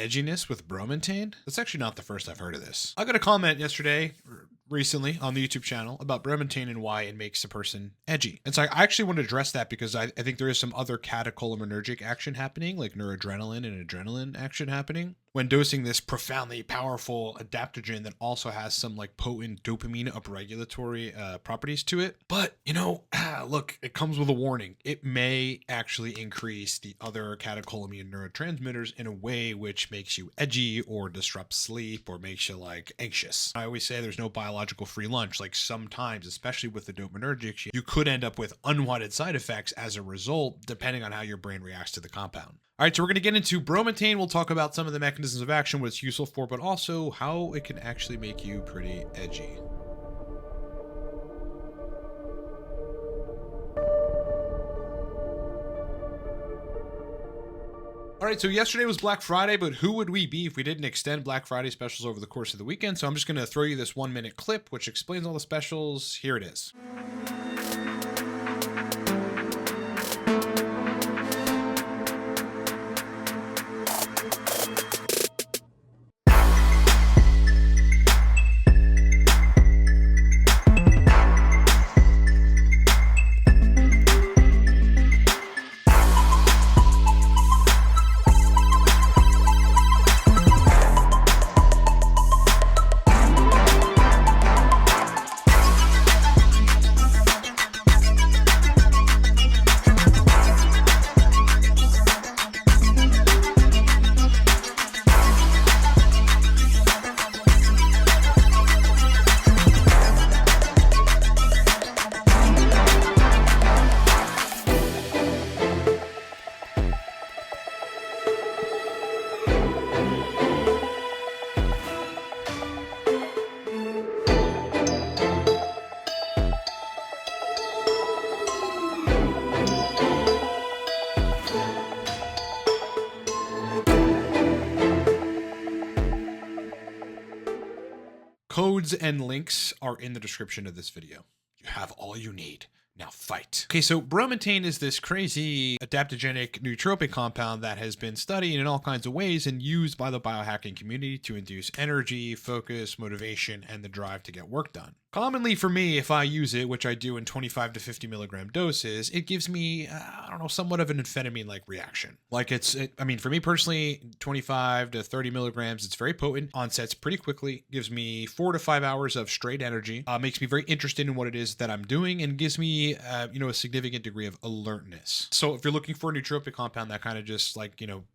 edginess with Bromantane? That's actually not the first I've heard of this. I got a comment yesterday, recently, on the YouTube channel about Bromantane and why it makes a person edgy. And so I actually want to address that because I think there is some other catecholinergic action happening, like noradrenaline and adrenaline action happening when dosing this profoundly powerful adaptogen that also has some like potent dopamine upregulatory properties to it. But, look, it comes with a warning. It may actually increase the other catecholamine neurotransmitters in a way which makes you edgy or disrupts sleep or makes you like anxious. I always say there's no biological free lunch. Like sometimes, especially with the dopaminergics, you could end up with unwanted side effects as a result, depending on how your brain reacts to the compound. All right, so we're going to get into Bromantane. We'll talk about some of the mechanisms of action, what it's useful for, but also how it can actually make you pretty edgy. All right, so yesterday was Black Friday, but who would we be if we didn't extend Black Friday specials over the course of the weekend? So I'm just going to throw you this 1-minute clip, which explains all the specials. Here it is. Codes and links are in the description of this video. You have all you need. Now fight. Okay, so Bromantane is this crazy adaptogenic nootropic compound that has been studied in all kinds of ways and used by the biohacking community to induce energy, focus, motivation, and the drive to get work done. Commonly for me, if I use it, which I do in 25 to 50 milligram doses, it gives me, somewhat of an amphetamine-like reaction. Like for me personally, 25 to 30 milligrams, it's very potent, onsets pretty quickly, gives me 4 to 5 hours of straight energy, makes me very interested in what it is that I'm doing, and gives me, a significant degree of alertness. So if you're looking for a nootropic compound that kind of just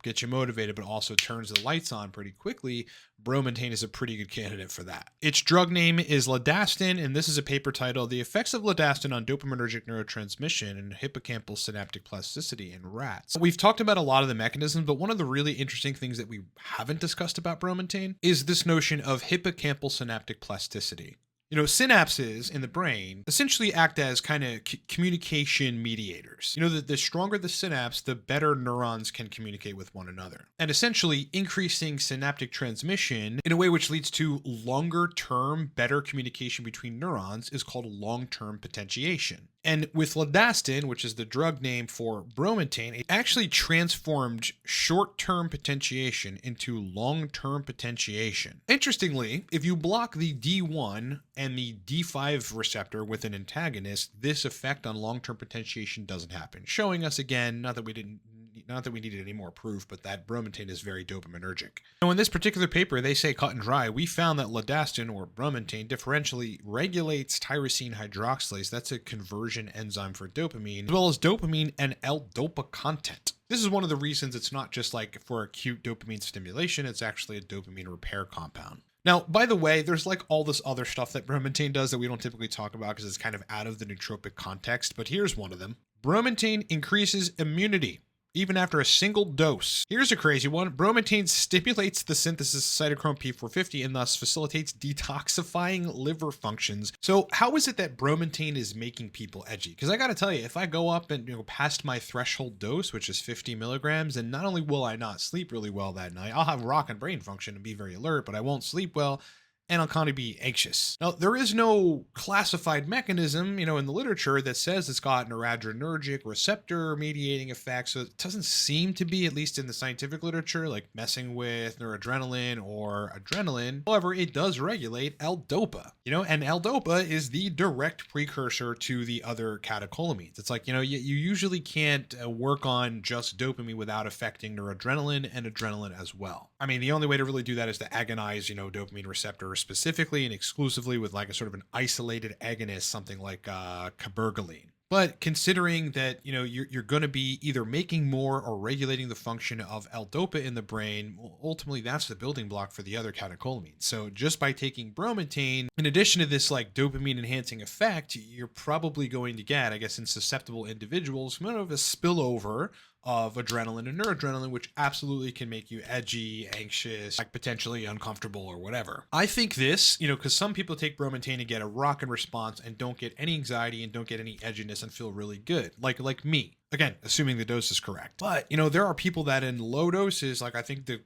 gets you motivated, but also turns the lights on pretty quickly, Bromantane is a pretty good candidate for that. Its drug name is Ledastin, and this is a paper titled The Effects of Ledastin on Dopaminergic Neurotransmission and Hippocampal Synaptic Plasticity in Rats. We've talked about a lot of the mechanisms, but one of the really interesting things that we haven't discussed about Bromantane is this notion of hippocampal synaptic plasticity. Synapses in the brain essentially act as kind of communication mediators. The stronger the synapse, the better neurons can communicate with one another. And essentially increasing synaptic transmission in a way which leads to longer term, better communication between neurons is called long-term potentiation. And with Ledastin, which is the drug name for Bromantane, it actually transformed short-term potentiation into long-term potentiation. Interestingly, if you block the D1 and the D5 receptor with an antagonist, this effect on long-term potentiation doesn't happen, showing us again, not that we needed any more proof, but that Bromantane is very dopaminergic. Now, in this particular paper, they say cut and dry, we found that Ledastin, or Bromantane, differentially regulates tyrosine hydroxylase, that's a conversion enzyme for dopamine, as well as dopamine and L-dopa content. This is one of the reasons it's not just like for acute dopamine stimulation, it's actually a dopamine repair compound. Now, by the way, there's like all this other stuff that Bromantane does that we don't typically talk about because it's kind of out of the nootropic context, but here's one of them. Bromantane increases immunity, even after a single dose. Here's a crazy one. Bromantane stimulates the synthesis of cytochrome P450 and thus facilitates detoxifying liver functions. So how is it that Bromantane is making people edgy? Because I got to tell you, if I go up and past my threshold dose, which is 50 milligrams, and not only will I not sleep really well that night, I'll have rock and brain function and be very alert, but I won't sleep well. and I'll kind of be anxious. Now, there is no classified mechanism, in the literature that says it's got noradrenergic receptor mediating effects. So it doesn't seem to be, at least in the scientific literature, like messing with noradrenaline or adrenaline. However, it does regulate L-DOPA, and L-DOPA is the direct precursor to the other catecholamines. It's like, you usually can't work on just dopamine without affecting noradrenaline and adrenaline as well. I mean, the only way to really do that is to agonize, dopamine receptor specifically and exclusively with like a sort of an isolated agonist, something like cabergoline. But considering that, you're going to be either making more or regulating the function of L-DOPA in the brain, well, ultimately that's the building block for the other catecholamines. So just by taking bromantane, in addition to this like dopamine enhancing effect, you're probably going to get, I guess, in susceptible individuals, more of a spillover of adrenaline and noradrenaline, which absolutely can make you edgy, anxious, like potentially uncomfortable or whatever. I think this, because some people take bromantane and get a rockin' response and don't get any anxiety and don't get any edginess and feel really good, like me. Again, assuming the dose is correct. But, there are people that in low doses, like I think the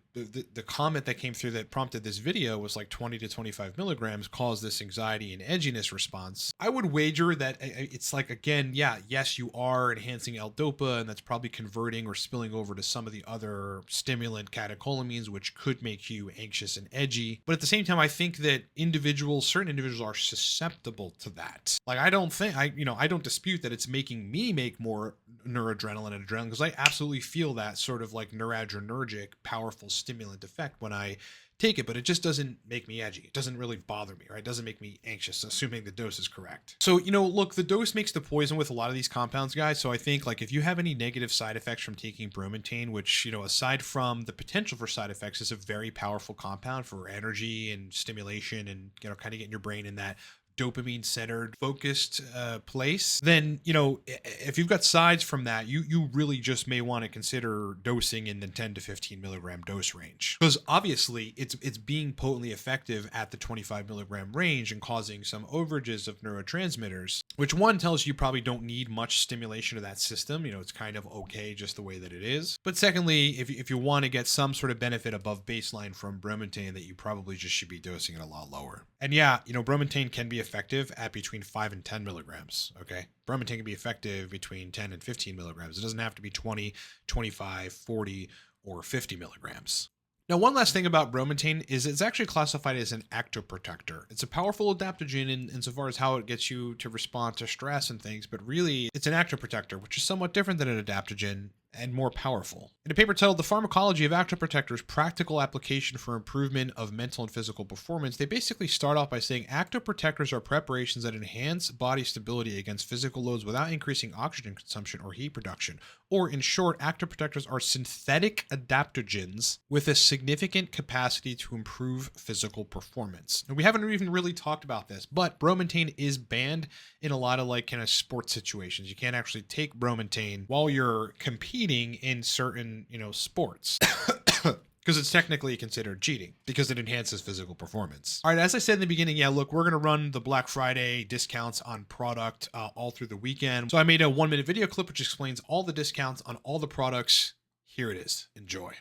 comment that came through that prompted this video was like 20 to 25 milligrams caused this anxiety and edginess response. I would wager that it's like, again, yes, you are enhancing L-DOPA, and that's probably converting or spilling over to some of the other stimulant catecholamines, which could make you anxious and edgy. But at the same time, I think that certain individuals are susceptible to that. Like, I don't dispute that it's making me make more noradrenaline and adrenaline, because I absolutely feel that sort of like noradrenergic powerful stimulant effect when I take it, but it just doesn't make me edgy. It doesn't really bother me, right? It doesn't make me anxious, assuming the dose is correct. So, look, the dose makes the poison with a lot of these compounds, guys. So I think like if you have any negative side effects from taking bromantane, which, aside from the potential for side effects, is a very powerful compound for energy and stimulation and, kind of getting your brain in that dopamine centered focused place, then if you've got sides from that, you really just may want to consider dosing in the 10 to 15 milligram dose range, because obviously it's being potently effective at the 25 milligram range and causing some overages of neurotransmitters, which one tells you probably don't need much stimulation of that system. It's kind of okay just the way that it is. But secondly, if you want to get some sort of benefit above baseline from bromantane, that you probably just should be dosing it a lot lower. And bromantane can be effective at between 5 and 10 milligrams. Okay. Bromantane can be effective between 10 and 15 milligrams. It doesn't have to be 20, 25, 40, or 50 milligrams. Now, one last thing about bromantane is it's actually classified as an actoprotector. It's a powerful adaptogen insofar as how it gets you to respond to stress and things, but really it's an actoprotector, which is somewhat different than an adaptogen and more powerful. In a paper titled The Pharmacology of Actoprotectors, Practical Application for Improvement of Mental and Physical Performance, they basically start off by saying actoprotectors are preparations that enhance body stability against physical loads without increasing oxygen consumption or heat production. Or in short, actoprotectors are synthetic adaptogens with a significant capacity to improve physical performance. And we haven't even really talked about this, but bromantane is banned in a lot of like kind of sports situations. You can't actually take bromantane while you're competing in certain, sports. Because it's technically considered cheating because it enhances physical performance. All right, as I said in the beginning, look, we're going to run the Black Friday discounts on product all through the weekend. So I made a 1-minute video clip which explains all the discounts on all the products. Here it is. Enjoy.